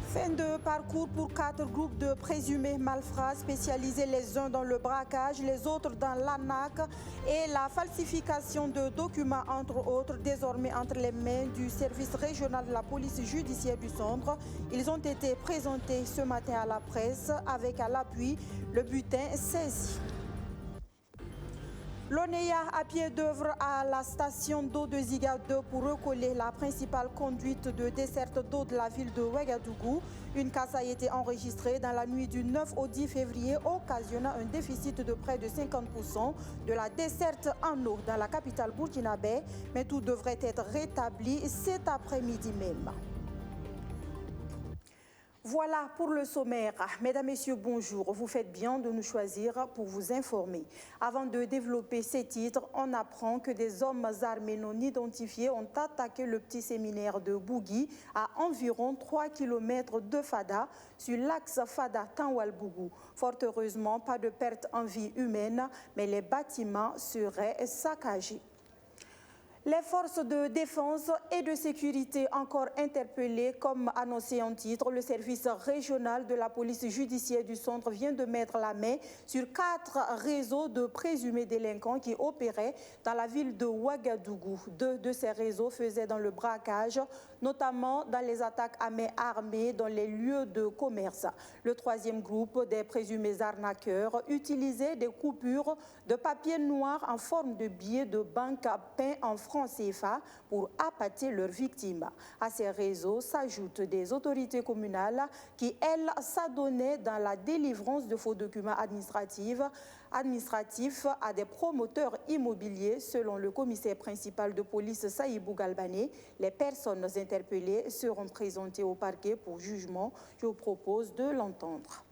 Fin de parcours pour 4 groupes de présumés malfrats spécialisés les uns dans le braquage, les autres dans l'arnaque et la falsification de documents, entre autres, désormais entre les mains du service régional de la police judiciaire du centre. Ils ont été présentés ce matin à la presse avec à l'appui le butin saisi. L'ONEA à pied d'œuvre à la station d'eau de Ziga 2 pour recoller la principale conduite de desserte d'eau de la ville de Ouagadougou. Une casse a été enregistrée dans la nuit du 9 au 10 février, occasionnant un déficit de près de 50% de la desserte en eau dans la capitale burkinabé, mais tout devrait être rétabli cet après-midi même. Voilà pour le sommaire. Mesdames, Messieurs, bonjour. Vous faites bien de nous choisir pour vous informer. Avant de développer ces titres, on apprend que des hommes armés non identifiés ont attaqué le petit séminaire de Bougui à environ 3 km de Fada sur l'axe Fada-Tanwal-Bougou. Fort heureusement, pas de perte en vie humaine, mais les bâtiments seraient saccagés. Les forces de défense et de sécurité encore interpellées, comme annoncé en titre, le service régional de la police judiciaire du centre vient de mettre la main sur 4 réseaux de présumés délinquants qui opéraient dans la ville de Ouagadougou. 2 de ces réseaux faisaient dans le braquage, notamment dans les attaques à main armée dans les lieux de commerce. Le 3e groupe des présumés arnaqueurs utilisait des coupures de papier noir en forme de billets de banque peints en francs CFA pour appâter leurs victimes. À ces réseaux s'ajoutent des autorités communales qui, elles, s'adonnaient dans la délivrance de faux documents administratifs à des promoteurs immobiliers. Selon le commissaire principal de police Saïbou Galbané, les personnes interpellées seront présentées au parquet pour jugement. Je vous propose de l'entendre.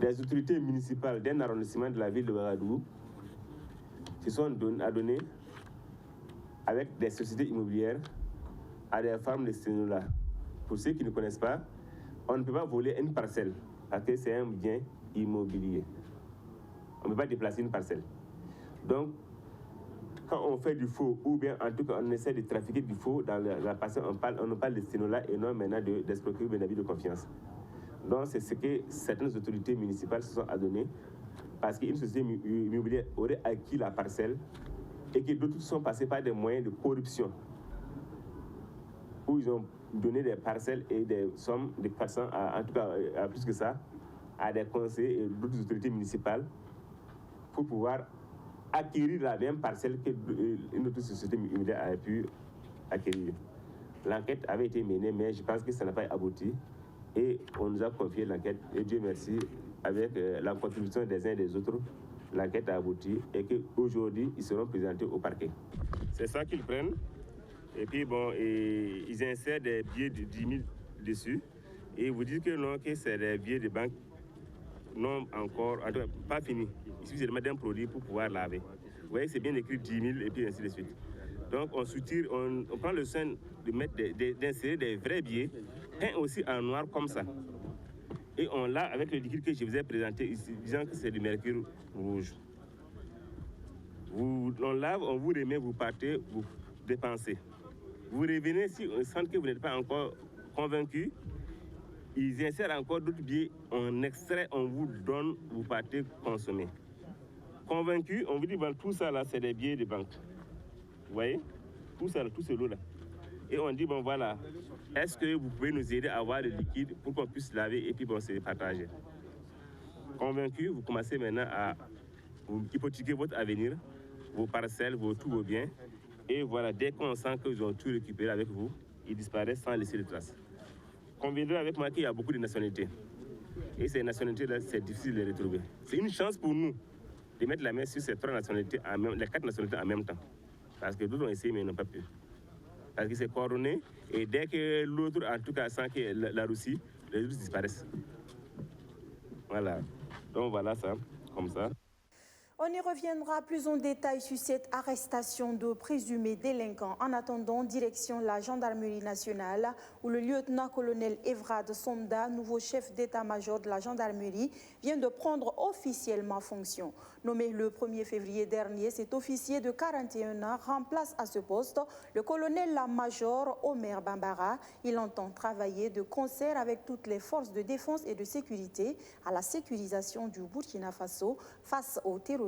Les autorités municipales d'un arrondissement de la ville de Ouagadougou se sont adonnées avec des sociétés immobilières à des farmes de sténola. Pour ceux qui ne connaissent pas, on ne peut pas voler une parcelle parce que c'est un bien immobilier. On ne peut pas déplacer une parcelle. Donc, quand on fait du faux, ou bien en tout cas on essaie de trafiquer du faux dans la parcelle, on parle de sténola et non maintenant d'escroquerie ou d'abus de confiance. Donc, c'est ce que certaines autorités municipales se sont adonnées parce qu'une société immobilière aurait acquis la parcelle et que d'autres sont passés par des moyens de corruption où ils ont donné des parcelles et des sommes de 400, en tout cas à plus que ça, à des conseillers et d'autres autorités municipales pour pouvoir acquérir la même parcelle qu'une autre société immobilière avait pu acquérir. L'enquête avait été menée, mais je pense que ça n'a pas abouti et on nous a confié l'enquête et Dieu merci, avec la contribution des uns et des autres, l'enquête a abouti et qu'aujourd'hui, ils seront présentés au parquet. C'est ça qu'ils prennent. Et puis, bon, ils insèrent des billets de 10 000 dessus. Et vous dites que non, que c'est des billets de banque non encore, pas fini. Il suffit de mettre un produit pour pouvoir laver. Vous voyez, c'est bien écrit 10 000 et puis ainsi de suite. Donc, on soutire, on prend le soin d'insérer des vrais billets, peints aussi en noir comme ça. Et on lave avec le liquide que je vous ai présenté ici, disant que c'est du mercure rouge. On lave, on vous remet, vous partez, vous dépensez. Vous revenez, si on sent que vous n'êtes pas encore convaincu, ils insèrent encore d'autres billets, on extrait, on vous donne, vous partez consommer. Convaincu, on vous dit, bon, tout ça là, c'est des billets de banque. Vous voyez? Tout ça, tout ce lot-là. Et on dit, bon voilà, est-ce que vous pouvez nous aider à avoir le liquide pour qu'on puisse laver et puis bon, c'est partagé. Convaincu, vous commencez maintenant à vous hypothéquer votre avenir, vos parcelles, tous vos biens. Et voilà, dès qu'on sent qu'ils ont tout récupéré avec vous, ils disparaissent sans laisser de traces. Conviendrez avec moi qu'il y a beaucoup de nationalités. Et ces nationalités-là, c'est difficile de les retrouver. C'est une chance pour nous de mettre la main sur ces 3 nationalités, les 4 nationalités en même temps. Parce que d'autres ont essayé, mais ils n'ont pas pu. Parce que c'est coordonné, et dès que l'autre, en tout cas, sent que la Russie, les autres disparaissent. Voilà. Donc voilà ça, comme ça. On y reviendra plus en détail sur cette arrestation de présumés délinquants. En attendant, direction la gendarmerie nationale, où le lieutenant-colonel Evrard Somda, nouveau chef d'état-major de la gendarmerie, vient de prendre officiellement fonction. Nommé le 1er février dernier, cet officier de 41 ans remplace à ce poste le colonel-major Omer Bambara. Il entend travailler de concert avec toutes les forces de défense et de sécurité à la sécurisation du Burkina Faso face au terrorisme.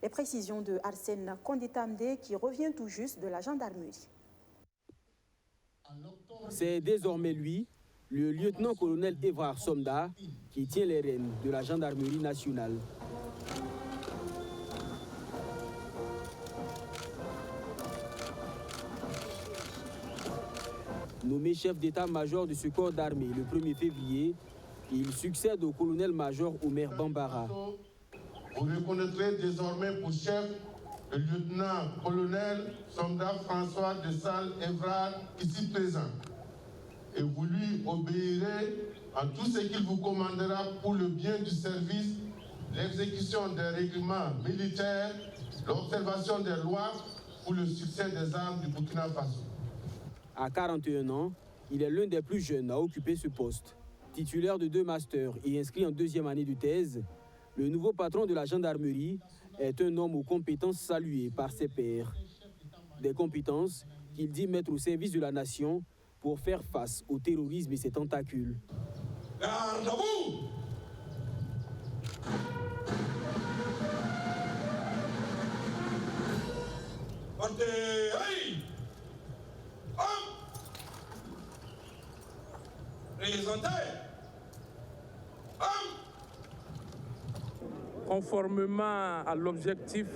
Les précisions de Arsène Konditamde qui revient tout juste de la gendarmerie. C'est désormais lui, le lieutenant-colonel Evrard Somda, qui tient les rênes de la gendarmerie nationale. Nommé chef d'état-major de ce corps d'armée le 1er février, il succède au colonel-major Omer Bambara. Vous reconnaîtrez désormais pour chef le lieutenant-colonel Somda François de Sales Evrard, ici présent. Et vous lui obéirez en tout ce qu'il vous commandera pour le bien du service, l'exécution des règlements militaires, l'observation des lois pour le succès des armes du Burkina Faso. À 41 ans, il est l'un des plus jeunes à occuper ce poste. Titulaire de 2 masters et inscrit en 2e année de thèse, le nouveau patron de la gendarmerie est un homme aux compétences saluées par ses pairs. Des compétences qu'il dit mettre au service de la nation pour faire face au terrorisme et ses tentacules. Garde à vous! Conformément à l'objectif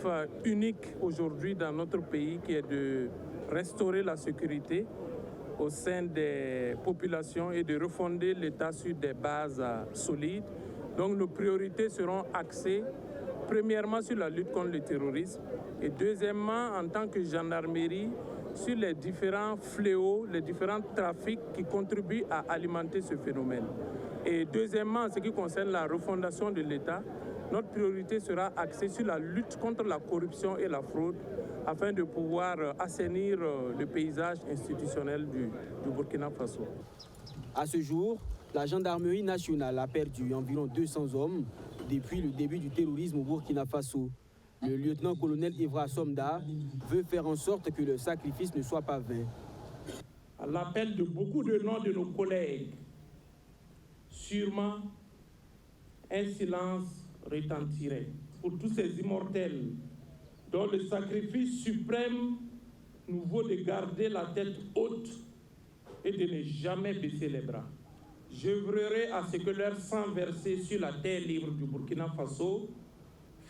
unique aujourd'hui dans notre pays qui est de restaurer la sécurité au sein des populations et de refonder l'État sur des bases solides. Donc nos priorités seront axées premièrement sur la lutte contre le terrorisme et deuxièmement en tant que gendarmerie sur les différents fléaux, les différents trafics qui contribuent à alimenter ce phénomène. Et deuxièmement, en ce qui concerne la refondation de l'État, notre priorité sera axée sur la lutte contre la corruption et la fraude afin de pouvoir assainir le paysage institutionnel du Burkina Faso. À ce jour, la gendarmerie nationale a perdu environ 200 hommes depuis le début du terrorisme au Burkina Faso. Le lieutenant-colonel Evrard Somda veut faire en sorte que le sacrifice ne soit pas vain. À l'appel de beaucoup de noms de nos collègues, sûrement un silence retentirait pour tous ces immortels dont le sacrifice suprême nous vaut de garder la tête haute et de ne jamais baisser les bras. J'œuvrerai à ce que leur sang versé sur la terre libre du Burkina Faso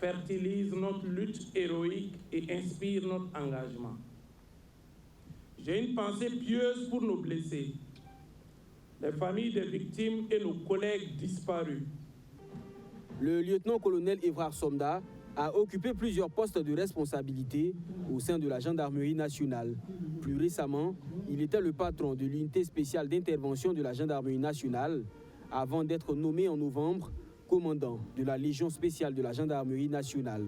fertilise notre lutte héroïque et inspire notre engagement. J'ai une pensée pieuse pour nos blessés, les familles des victimes et nos collègues disparus. Le lieutenant-colonel Evrard Somda a occupé plusieurs postes de responsabilité au sein de la gendarmerie nationale. Plus récemment, il était le patron de l'unité spéciale d'intervention de la gendarmerie nationale avant d'être nommé en novembre commandant de la Légion spéciale de la gendarmerie nationale.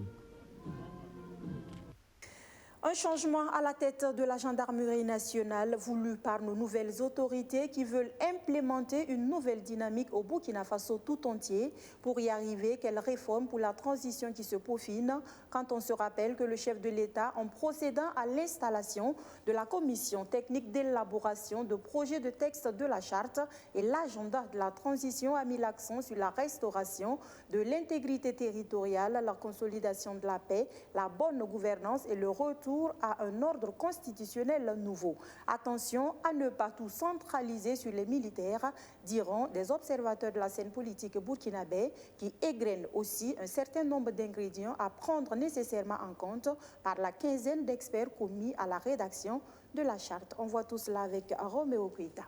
Un changement à la tête de la gendarmerie nationale voulu par nos nouvelles autorités qui veulent implémenter une nouvelle dynamique au Burkina Faso tout entier. Pour y arriver, quelle réforme pour la transition qui se peaufine quand on se rappelle que le chef de l'État, en procédant à l'installation de la commission technique d'élaboration de projets de texte de la charte et l'agenda de la transition a mis l'accent sur la restauration de l'intégrité territoriale, la consolidation de la paix, la bonne gouvernance et le retour à un ordre constitutionnel nouveau. Attention à ne pas tout centraliser sur les militaires, diront des observateurs de la scène politique burkinabé qui égrènent aussi un certain nombre d'ingrédients à prendre nécessairement en compte par la quinzaine d'experts commis à la rédaction de la charte. On voit tout cela avec Roméo Prita.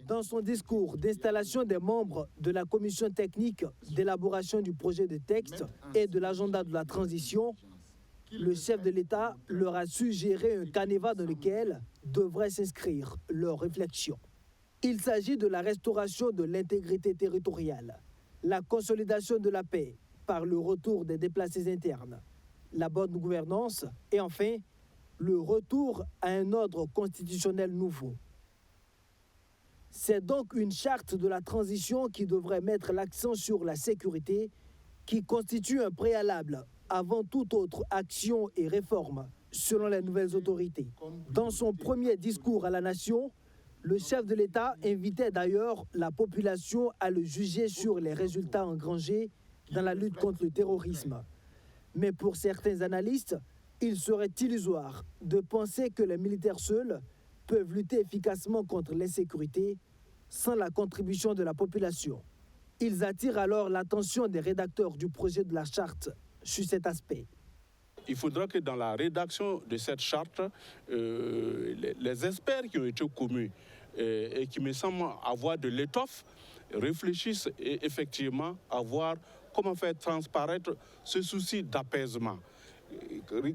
Dans son discours d'installation des membres de la commission technique d'élaboration du projet de texte et de l'agenda de la transition, le chef de l'État leur a suggéré un canevas dans lequel devraient s'inscrire leurs réflexions. Il s'agit de la restauration de l'intégrité territoriale, la consolidation de la paix, par le retour des déplacés internes, la bonne gouvernance et enfin le retour à un ordre constitutionnel nouveau. C'est donc une charte de la transition qui devrait mettre l'accent sur la sécurité, qui constitue un préalable avant toute autre action et réforme, selon les nouvelles autorités. Dans son premier discours à la nation, le chef de l'État invitait d'ailleurs la population à le juger sur les résultats engrangés dans la lutte contre le terrorisme. Mais pour certains analystes, il serait illusoire de penser que les militaires seuls peuvent lutter efficacement contre l'insécurité sans la contribution de la population. Ils attirent alors l'attention des rédacteurs du projet de la charte sur cet aspect. Il faudra que dans la rédaction de cette charte, les experts qui ont été commis et qui me semblent avoir de l'étoffe réfléchissent effectivement à voir comment faire transparaître ce souci d'apaisement.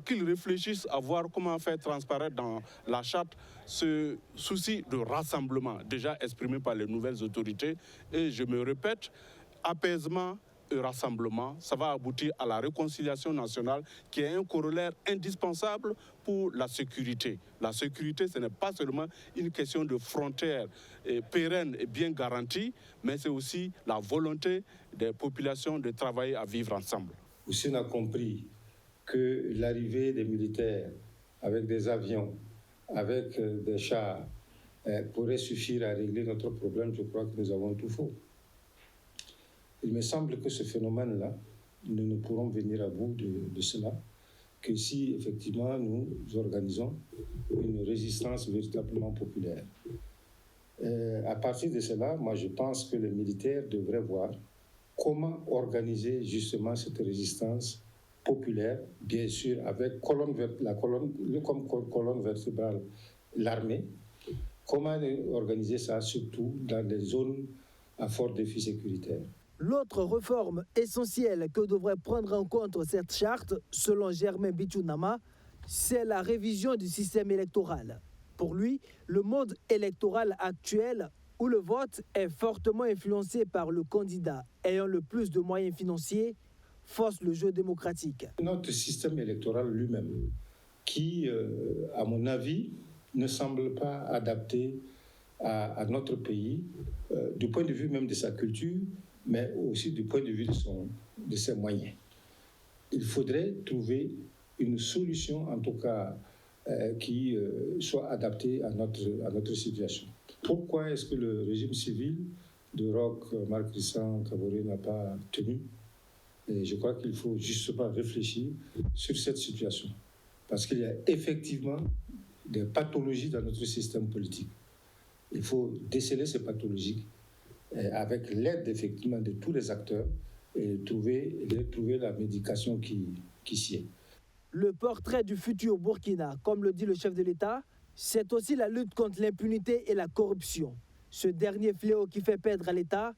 Qu'ils réfléchissent à voir comment faire transparaître dans la charte ce souci de rassemblement déjà exprimé par les nouvelles autorités. Et je me répète, apaisement et rassemblement, ça va aboutir à la réconciliation nationale qui est un corollaire indispensable pour la sécurité. La sécurité, ce n'est pas seulement une question de frontières pérennes et bien garanties, mais c'est aussi la volonté des populations de travailler à vivre ensemble. Aussi, on a compris que l'arrivée des militaires avec des avions, avec des chars, pourrait suffire à régler notre problème. Je crois que nous avons tout faux. Il me semble que ce phénomène-là, nous ne pourrons venir à bout de cela que si effectivement nous organisons une résistance véritablement populaire. À partir de cela, moi je pense que les militaires devraient voir comment organiser justement cette résistance populaire, bien sûr avec comme colonne vertébrale l'armée. Comment organiser ça, surtout dans les zones à fort défi sécuritaire. L'autre réforme essentielle que devrait prendre en compte cette charte, selon Germain Bichounama, c'est la révision du système électoral. Pour lui, le mode électoral actuel, où le vote est fortement influencé par le candidat ayant le plus de moyens financiers, force le jeu démocratique. Notre système électoral lui-même, qui, à mon avis, ne semble pas adapté à notre pays, du point de vue même de sa culture, mais aussi du point de vue de ses moyens. Il faudrait trouver une solution, en tout cas, qui soit adaptée à notre situation. Pourquoi est-ce que le régime civil de Roch Marc Christian Kaboré n'a pas tenu? Et je crois qu'il faut justement réfléchir sur cette situation. Parce qu'il y a effectivement des pathologies dans notre système politique. Il faut déceler ces pathologies avec l'aide effectivement de tous les acteurs et trouver la médication qui s'y est. Le portrait du futur Burkina, comme le dit le chef de l'État, c'est aussi la lutte contre l'impunité et la corruption. Ce dernier fléau qui fait perdre à l'État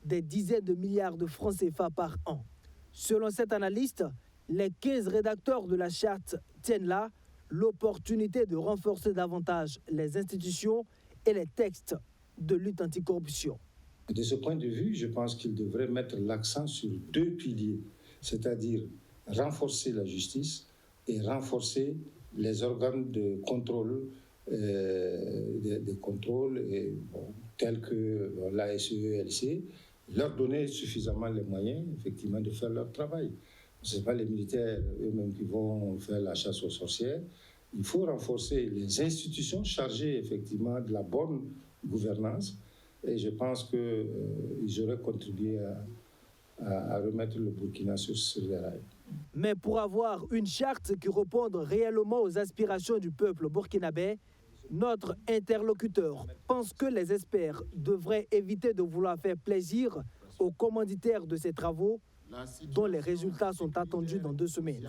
des dizaines de milliards de francs CFA par an. Selon cet analyste, les 15 rédacteurs de la charte tiennent là l'opportunité de renforcer davantage les institutions et les textes de lutte anticorruption. De ce point de vue, je pense qu'il devrait mettre l'accent sur deux piliers, c'est-à-dire renforcer la justice et renforcer les organes de contrôle, tels que l'ASE-LC, leur donner suffisamment les moyens, effectivement, de faire leur travail. Ce n'est pas les militaires eux-mêmes qui vont faire la chasse aux sorcières. Il faut renforcer les institutions chargées, effectivement, de la bonne gouvernance. Et je pense qu'ils auraient contribué à remettre le Burkina sur les rails. Mais pour avoir une charte qui réponde réellement aux aspirations du peuple burkinabé, notre interlocuteur pense que les experts devraient éviter de vouloir faire plaisir aux commanditaires de ces travaux, dont les résultats sont attendus dans 2 semaines.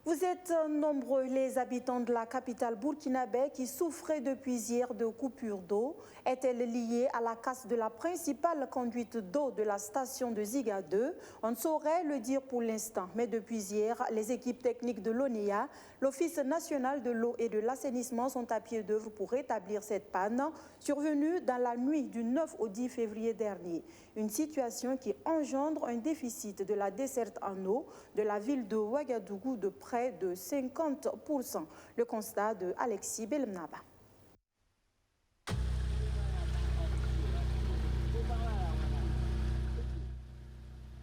Vous êtes nombreux les habitants de la capitale burkinabé qui souffraient depuis hier de coupures d'eau. Est-elle liée à la casse de la principale conduite d'eau de la station de Ziga 2? On ne saurait le dire pour l'instant, mais depuis hier, les équipes techniques de l'ONEA, l'Office national de l'eau et de l'assainissement sont à pied d'œuvre pour rétablir cette panne survenue dans la nuit du 9 au 10 février dernier. Une situation qui engendre un déficit de la desserte en eau de la ville de Ouagadougou de près de 50%. Le constat de Alexis Belmnaba.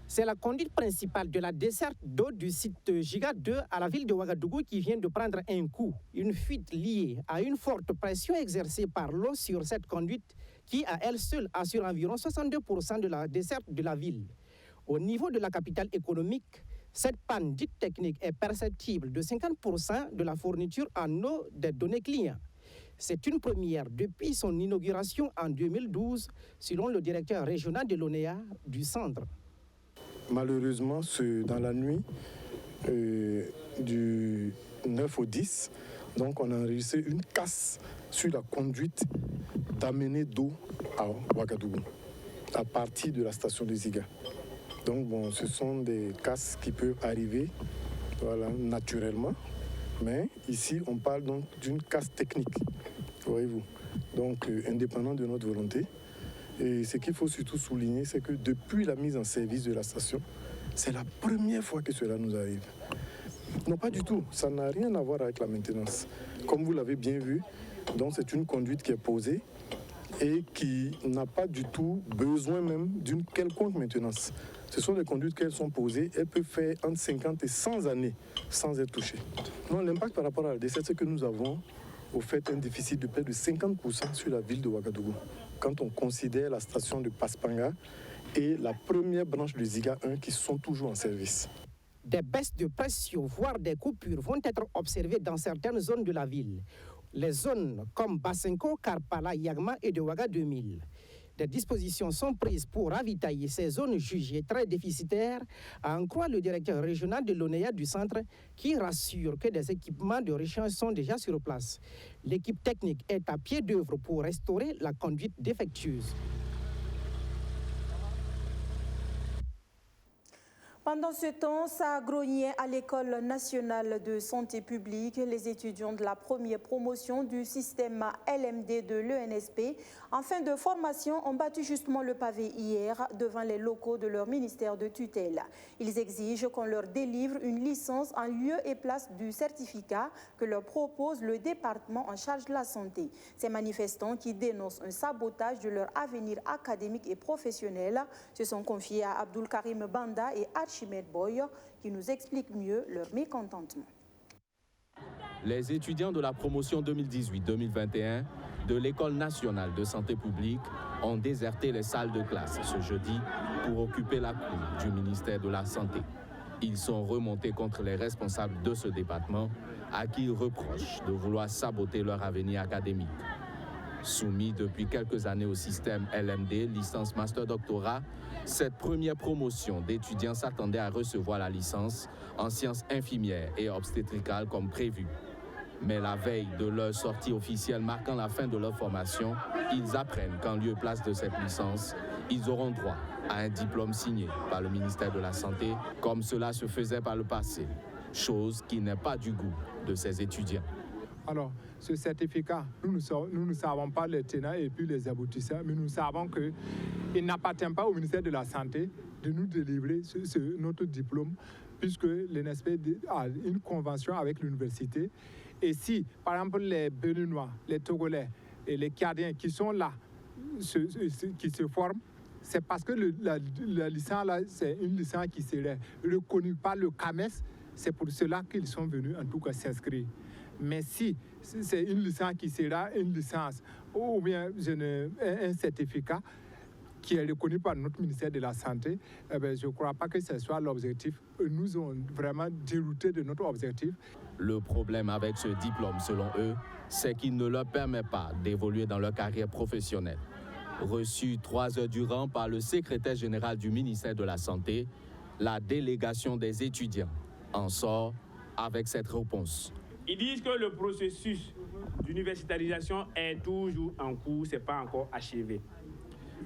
C'est la conduite principale de la desserte d'eau du site Giga 2 à la ville de Ouagadougou qui vient de prendre un coup. Une fuite liée à une forte pression exercée par l'eau sur cette conduite qui, à elle seule, assure environ 62% de la desserte de la ville. Au niveau de la capitale économique, cette panne dite technique est perceptible de 50% de la fourniture en eau des données clients. C'est une première depuis son inauguration en 2012, selon le directeur régional de l'ONEA du centre. Malheureusement, dans la nuit du 9 au 10, donc on a enregistré une casse sur la conduite d'amener d'eau à Ouagadougou, à partir de la station de Ziga. Donc bon, ce sont des casses qui peuvent arriver naturellement, mais ici on parle donc d'une casse technique, voyez-vous, donc indépendant de notre volonté. Et ce qu'il faut surtout souligner, c'est que depuis la mise en service de la station, c'est la première fois que cela nous arrive. Non, pas du tout, ça n'a rien à voir avec la maintenance. Comme vous l'avez bien vu, donc c'est une conduite qui est posée et qui n'a pas du tout besoin même d'une quelconque maintenance. Ce sont des conduites qu'elles sont posées, elles peuvent faire entre 50 et 100 années sans être touchées. Non, l'impact par rapport à la desserte, c'est que nous avons au fait un déficit de près de 50% sur la ville de Ouagadougou. Quand on considère la station de Paspanga et la première branche de Ziga 1 qui sont toujours en service. Des baisses de pression, voire des coupures, vont être observées dans certaines zones de la ville. Les zones comme Basenko, Karpala, Yagma et de Ouaga 2000. Des dispositions sont prises pour ravitailler ces zones jugées très déficitaires, à en croire le directeur régional de l'ONEA du centre, qui rassure que des équipements de rechange sont déjà sur place. L'équipe technique est à pied d'œuvre pour restaurer la conduite défectueuse. Pendant ce temps, ça grognait à l'École nationale de santé publique. Les étudiants de la première promotion du système LMD de l'ENSP en fin de formation ont battu justement le pavé hier devant les locaux de leur ministère de tutelle. Ils exigent qu'on leur délivre une licence en lieu et place du certificat que leur propose le département en charge de la santé. Ces manifestants qui dénoncent un sabotage de leur avenir académique et professionnel se sont confiés à Abdul Karim Banda et Archimède Boy qui nous expliquent mieux leur mécontentement. Les étudiants de la promotion 2018-2021 de l'École nationale de santé publique ont déserté les salles de classe ce jeudi pour occuper la cour du ministère de la Santé. Ils sont remontés contre les responsables de ce département à qui ils reprochent de vouloir saboter leur avenir académique. Soumis depuis quelques années au système LMD, licence master doctorat, cette première promotion d'étudiants s'attendait à recevoir la licence en sciences infirmières et obstétricales comme prévu. Mais la veille de leur sortie officielle marquant la fin de leur formation, ils apprennent qu'en lieu et place de cette licence, ils auront droit à un diplôme signé par le ministère de la Santé, comme cela se faisait par le passé, chose qui n'est pas du goût de ces étudiants. Alors, ce certificat, nous ne savons pas les tenants et puis les aboutissants, mais nous savons qu'il n'appartient pas au ministère de la Santé de nous délivrer notre diplôme, puisque l'ENSP a une convention avec l'université. Et si, par exemple, les Béninois, les Togolais et les Cadiens qui sont là, qui se forment, c'est parce que la licence, là, c'est une licence qui serait reconnue par le CAMES. C'est pour cela qu'ils sont venus, en tout cas, s'inscrire. Mais si c'est une licence qui sera une licence ou bien un certificat qui est reconnu par notre ministère de la Santé, je ne crois pas que ce soit l'objectif. Nous ont vraiment dérouté de notre objectif. Le problème avec ce diplôme, selon eux, c'est qu'il ne leur permet pas d'évoluer dans leur carrière professionnelle. Reçu 3 heures durant par le secrétaire général du ministère de la Santé, la délégation des étudiants en sort avec cette réponse. Ils disent que le processus d'universitarisation est toujours en cours, ce n'est pas encore achevé.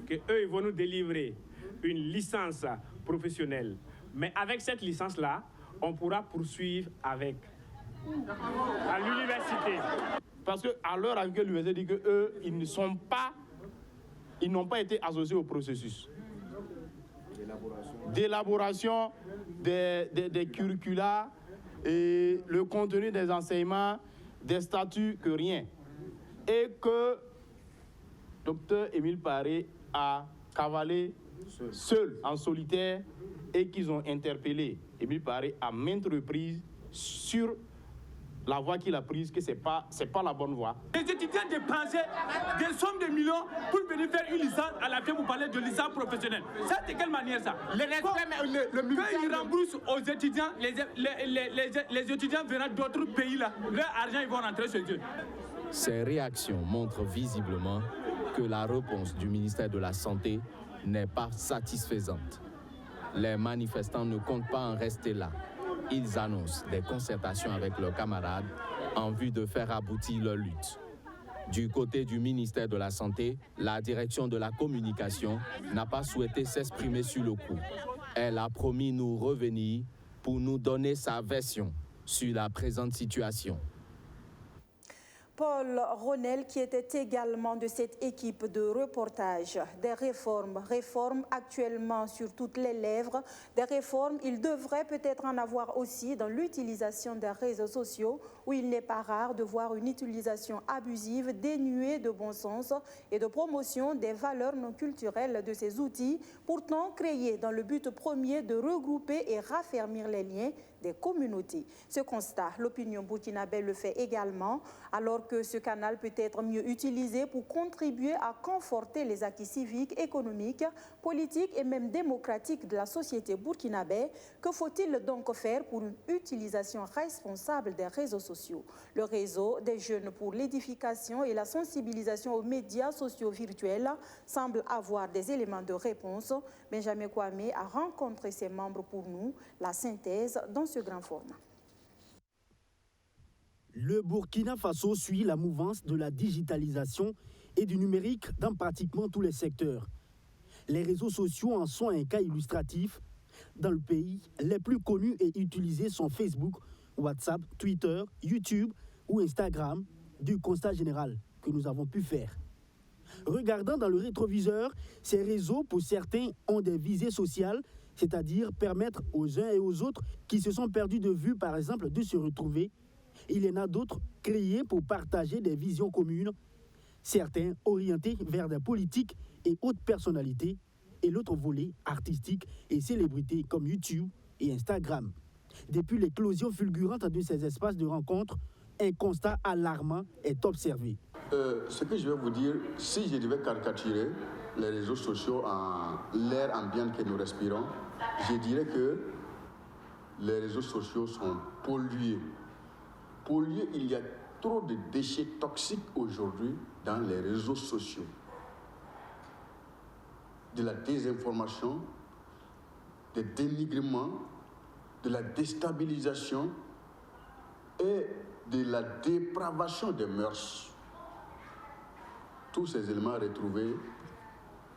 Qu'eux, ils vont nous délivrer une licence professionnelle. Mais avec cette licence-là, on pourra poursuivre avec à l'université. Parce qu'à l'heure actuelle, l'université dit qu'eux, ils n'ont pas été associés au processus d'élaboration des curricula et le contenu des enseignements, des statuts, que rien. Et que Dr Émile Paré a cavalé seul, en solitaire, et qu'ils ont interpellé Émile Paré à maintes reprises sur la voie qu'il a prise, que c'est pas la bonne voie. Les étudiants dépensaient des sommes de millions pour venir faire une licence. À la fin, vous parlez de licence professionnelle. Ça, c'est quelle manière ça? Quand ils remboursent aux étudiants, les étudiants venant d'autres pays, là, leur argent, ils vont rentrer chez eux. Ces réactions montrent visiblement que la réponse du ministère de la Santé n'est pas satisfaisante. Les manifestants ne comptent pas en rester là. Ils annoncent des concertations avec leurs camarades en vue de faire aboutir leur lutte. Du côté du ministère de la Santé, la direction de la communication n'a pas souhaité s'exprimer sur le coup. Elle a promis nous revenir pour nous donner sa version sur la présente situation. Paul Ronel, qui était également de cette équipe de reportage. Des réformes actuellement sur toutes les lèvres. Des réformes, il devrait peut-être en avoir aussi dans l'utilisation des réseaux sociaux, où il n'est pas rare de voir une utilisation abusive, dénuée de bon sens et de promotion des valeurs non culturelles de ces outils, pourtant créés dans le but premier de regrouper et raffermir les liens des communautés. Ce constat, l'opinion burkinabé le fait également, alors que ce canal peut être mieux utilisé pour contribuer à conforter les acquis civiques, économiques, politiques et même démocratiques de la société burkinabé. Que faut-il donc faire pour une utilisation responsable des réseaux sociaux? Le réseau des jeunes pour l'édification et la sensibilisation aux médias sociaux virtuels semble avoir des éléments de réponse. Benjamin Kwame a rencontré ses membres pour nous. La synthèse dans ce grand format. Le Burkina Faso suit la mouvance de la digitalisation et du numérique dans pratiquement tous les secteurs. Les réseaux sociaux en sont un cas illustratif. Dans le pays, les plus connus et utilisés sont Facebook, WhatsApp, Twitter, YouTube ou Instagram, du constat général que nous avons pu faire. Regardant dans le rétroviseur, ces réseaux, pour certains, ont des visées sociales, c'est-à-dire permettre aux uns et aux autres qui se sont perdus de vue, par exemple, de se retrouver. Il y en a d'autres créés pour partager des visions communes, certains orientés vers des politiques et autres personnalités, et l'autre volet artistique et célébrités comme YouTube et Instagram. Depuis l'éclosion fulgurante de ces espaces de rencontre, un constat alarmant est observé. Ce que je vais vous dire, si je devais caricaturer les réseaux sociaux en l'air ambiant que nous respirons, je dirais que les réseaux sociaux sont pollués. Pollués, il y a trop de déchets toxiques aujourd'hui dans les réseaux sociaux. De la désinformation, des dénigrements, de la déstabilisation et de la dépravation des mœurs. Tous ces éléments retrouvés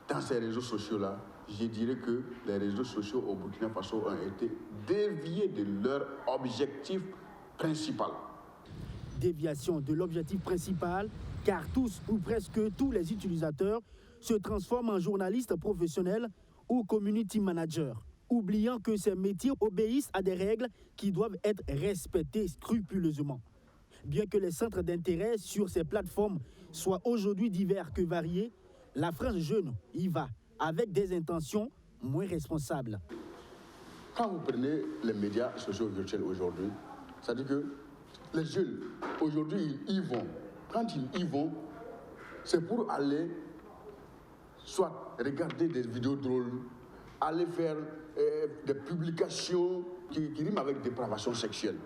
dans ces réseaux sociaux-là, je dirais que les réseaux sociaux au Burkina Faso ont été déviés de leur objectif principal. Déviation de l'objectif principal, car tous ou presque tous les utilisateurs se transforment en journalistes professionnels ou community managers, oubliant que ces métiers obéissent à des règles qui doivent être respectées scrupuleusement. Bien que les centres d'intérêt sur ces plateformes soient aujourd'hui divers que variés, la France jeune y va avec des intentions moins responsables. Quand vous prenez les médias sociaux virtuels aujourd'hui, c'est-à-dire que les jeunes, aujourd'hui, ils y vont. Quand ils y vont, c'est pour aller soit regarder des vidéos drôles, aller faire des publications qui riment avec dépravation sexuelle.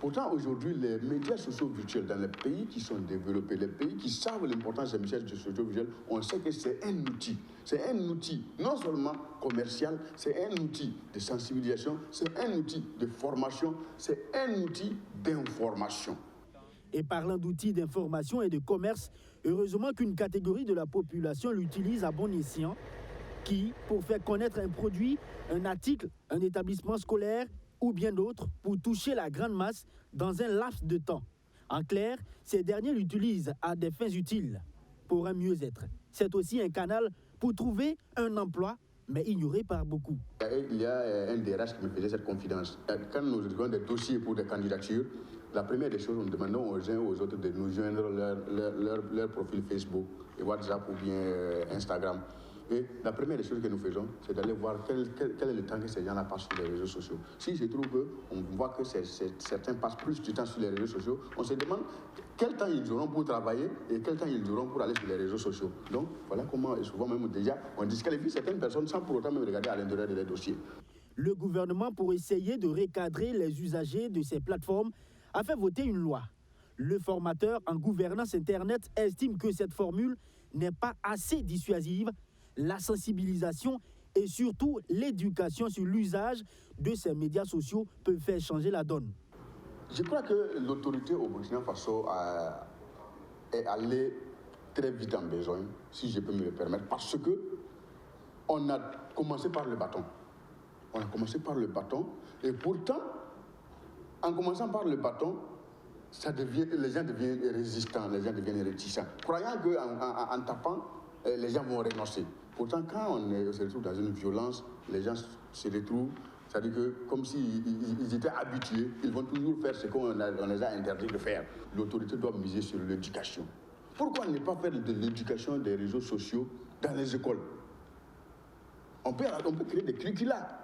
Pourtant, aujourd'hui, les médias sociaux virtuels dans les pays qui sont développés, les pays qui savent l'importance des médias sociaux virtuels, on sait que c'est un outil. C'est un outil non seulement commercial, c'est un outil de sensibilisation, c'est un outil de formation, c'est un outil d'information. Et parlant d'outils d'information et de commerce, heureusement qu'une catégorie de la population l'utilise à bon escient, qui, pour faire connaître un produit, un article, un établissement scolaire ou bien d'autres, pour toucher la grande masse dans un laps de temps. En clair, ces derniers l'utilisent à des fins utiles, pour un mieux-être. C'est aussi un canal pour trouver un emploi, mais ignoré par beaucoup. Il y a un DRH qui me faisait cette confidence. Quand nous recevons des dossiers pour des candidatures, la première des choses, nous demandons aux uns et aux autres de nous joindre leur profil Facebook, et WhatsApp ou bien Instagram. Et la première des choses que nous faisons, c'est d'aller voir quel est le temps que ces gens-là passent sur les réseaux sociaux. Si je trouve qu'on voit que certains passent plus de temps sur les réseaux sociaux, on se demande quel temps ils auront pour travailler et quel temps ils auront pour aller sur les réseaux sociaux. Donc voilà comment, et souvent même déjà, on disqualifie certaines personnes sans pour autant même regarder à l'intérieur de leurs dossiers. Le gouvernement, pour essayer de recadrer les usagers de ces plateformes, a fait voter une loi. Le formateur en gouvernance Internet estime que cette formule n'est pas assez dissuasive. La sensibilisation et surtout l'éducation sur l'usage de ces médias sociaux peuvent faire changer la donne. Je crois que l'autorité au Burkina Faso est allée très vite en besoin, si je peux me le permettre, parce que on a commencé par le bâton. On a commencé par le bâton, et pourtant, en commençant par le bâton, les gens deviennent résistants, les gens deviennent réticents, croyant qu'en tapant, les gens vont renoncer. Pourtant, quand on se retrouve dans une violence, les gens se retrouvent, c'est-à-dire que comme s'ils étaient habitués, ils vont toujours faire ce qu'on les a interdit de faire. L'autorité doit miser sur l'éducation. Pourquoi ne pas faire de l'éducation des réseaux sociaux dans les écoles? On peut créer des curricula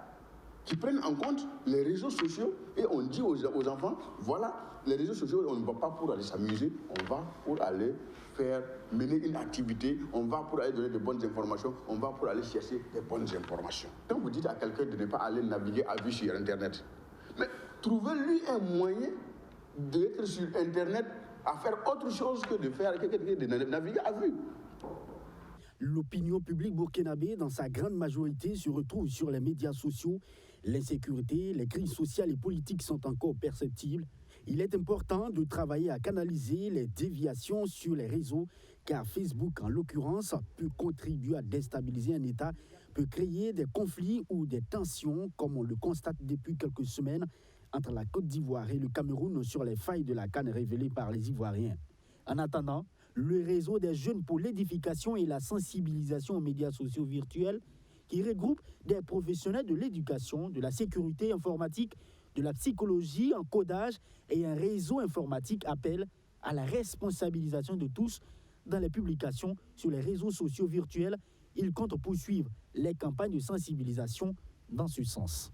qui prennent en compte les réseaux sociaux et on dit aux enfants, voilà, les réseaux sociaux, on ne va pas pour aller s'amuser, on va pour aller mener une activité, on va pour aller donner de bonnes informations, on va pour aller chercher des bonnes informations. Quand vous dites à quelqu'un de ne pas aller naviguer à vue sur Internet, mais trouvez-lui un moyen d'être sur Internet à faire autre chose que de naviguer à vue. L'opinion publique burkinabé, dans sa grande majorité, se retrouve sur les médias sociaux. L'insécurité, les crises sociales et politiques sont encore perceptibles. Il est important de travailler à canaliser les déviations sur les réseaux, car Facebook, en l'occurrence, peut contribuer à déstabiliser un État, peut créer des conflits ou des tensions, comme on le constate depuis quelques semaines, entre la Côte d'Ivoire et le Cameroun sur les failles de la canne révélées par les Ivoiriens. En attendant, le réseau des jeunes pour l'édification et la sensibilisation aux médias sociaux virtuels, qui regroupe des professionnels de l'éducation, de la sécurité informatique, de la psychologie en codage et un réseau informatique, appelle à la responsabilisation de tous dans les publications sur les réseaux sociaux virtuels. Il compte poursuivre les campagnes de sensibilisation dans ce sens.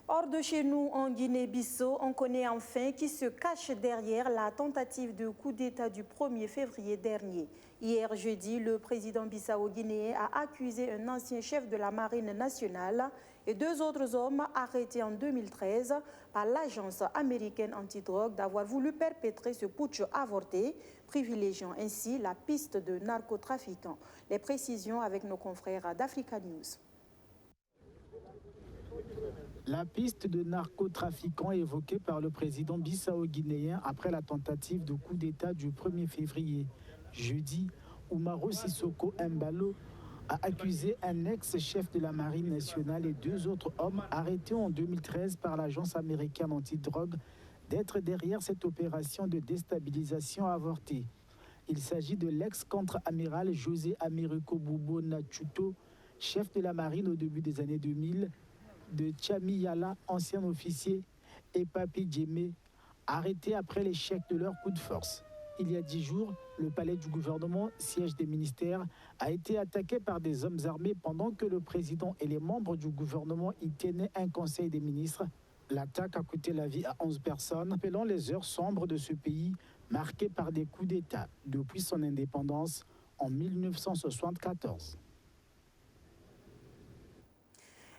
Hors de chez nous, en Guinée-Bissau, on connaît enfin qui se cache derrière la tentative de coup d'État du 1er février dernier. Hier jeudi, le président bissau-guinéen a accusé un ancien chef de la marine nationale et 2 autres hommes arrêtés en 2013 par l'agence américaine antidrogue d'avoir voulu perpétrer ce putsch avorté, privilégiant ainsi la piste de narcotrafiquants. Les précisions avec nos confrères d'Africa News. La piste de narcotrafiquants évoquée par le président bissau-guinéen après la tentative de coup d'État du 1er février. Jeudi, Oumaro Sissoko Embalo a accusé un ex-chef de la marine nationale et 2 autres hommes arrêtés en 2013 par l'agence américaine antidrogue d'être derrière cette opération de déstabilisation avortée. Il s'agit de l'ex-contre-amiral José Américo Bobo Nachuto, chef de la marine au début des années 2000, de Tchami Yala, ancien officier, et Papi Djemé, arrêtés après l'échec de leur coup de force. Il y a 10 jours, le palais du gouvernement, siège des ministères, a été attaqué par des hommes armés pendant que le président et les membres du gouvernement y tenaient un conseil des ministres. L'attaque a coûté la vie à 11 personnes, appelant les heures sombres de ce pays, marqué par des coups d'État depuis son indépendance en 1974.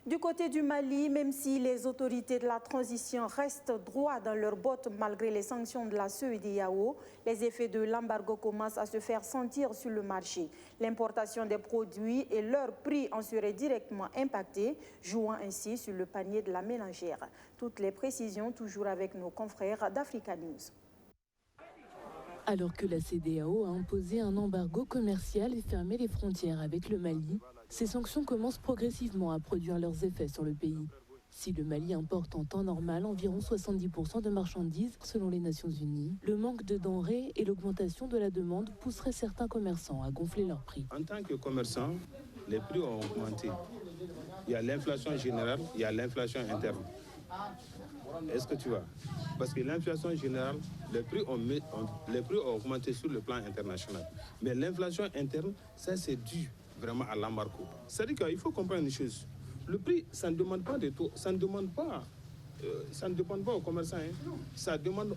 Du côté du Mali, même si les autorités de la transition restent droits dans leurs bottes malgré les sanctions de la CEDEAO, les effets de l'embargo commencent à se faire sentir sur le marché. L'importation des produits et leur prix en seraient directement impactés, jouant ainsi sur le panier de la ménagère. Toutes les précisions toujours avec nos confrères d'Africa News. Alors que la CEDEAO a imposé un embargo commercial et fermé les frontières avec le Mali, ces sanctions commencent progressivement à produire leurs effets sur le pays. Si le Mali importe en temps normal environ 70% de marchandises selon les Nations Unies, le manque de denrées et l'augmentation de la demande pousseraient certains commerçants à gonfler leurs prix. En tant que commerçant, les prix ont augmenté. Il y a l'inflation générale, il y a l'inflation interne. Est-ce que tu vois? Parce que l'inflation générale, les prix ont augmenté sur le plan international. Mais l'inflation interne, ça c'est dû vraiment à l'embargo. C'est-à-dire qu'il faut comprendre une chose. Le prix, ça ne demande pas de taux, ça ne dépend pas aux commerçants. Hein. Ça demande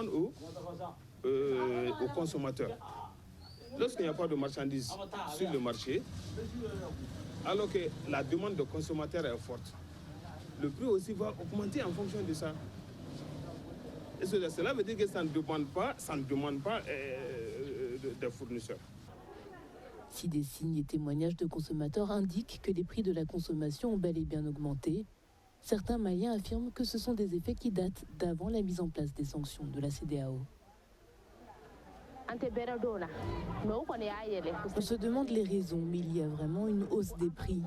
aux consommateurs. Lorsqu'il n'y a pas de marchandises sur le marché, alors que la demande de consommateurs est forte, le prix aussi va augmenter en fonction de ça. Et cela veut dire que ça ne demande pas des fournisseurs. Si des signes et témoignages de consommateurs indiquent que les prix de la consommation ont bel et bien augmenté, certains Maliens affirment que ce sont des effets qui datent d'avant la mise en place des sanctions de la CEDEAO. On se demande les raisons, mais il y a vraiment une hausse des prix.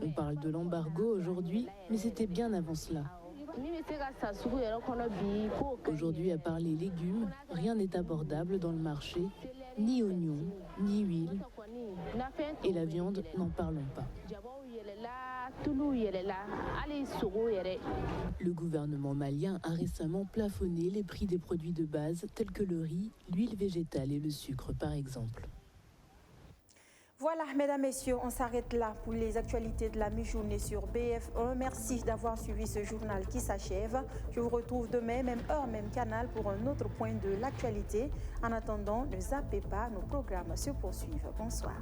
On parle de l'embargo aujourd'hui, mais c'était bien avant cela. Aujourd'hui, à part les légumes, rien n'est abordable dans le marché, ni oignons, ni huile. Et la viande, n'en parlons pas. Le gouvernement malien a récemment plafonné les prix des produits de base tels que le riz, l'huile végétale et le sucre, par exemple. Voilà, mesdames, messieurs, on s'arrête là pour les actualités de la mi-journée sur BF1. Merci d'avoir suivi ce journal qui s'achève. Je vous retrouve demain, même heure, même canal, pour un autre point de l'actualité. En attendant, ne zappez pas, nos programmes se poursuivent. Bonsoir.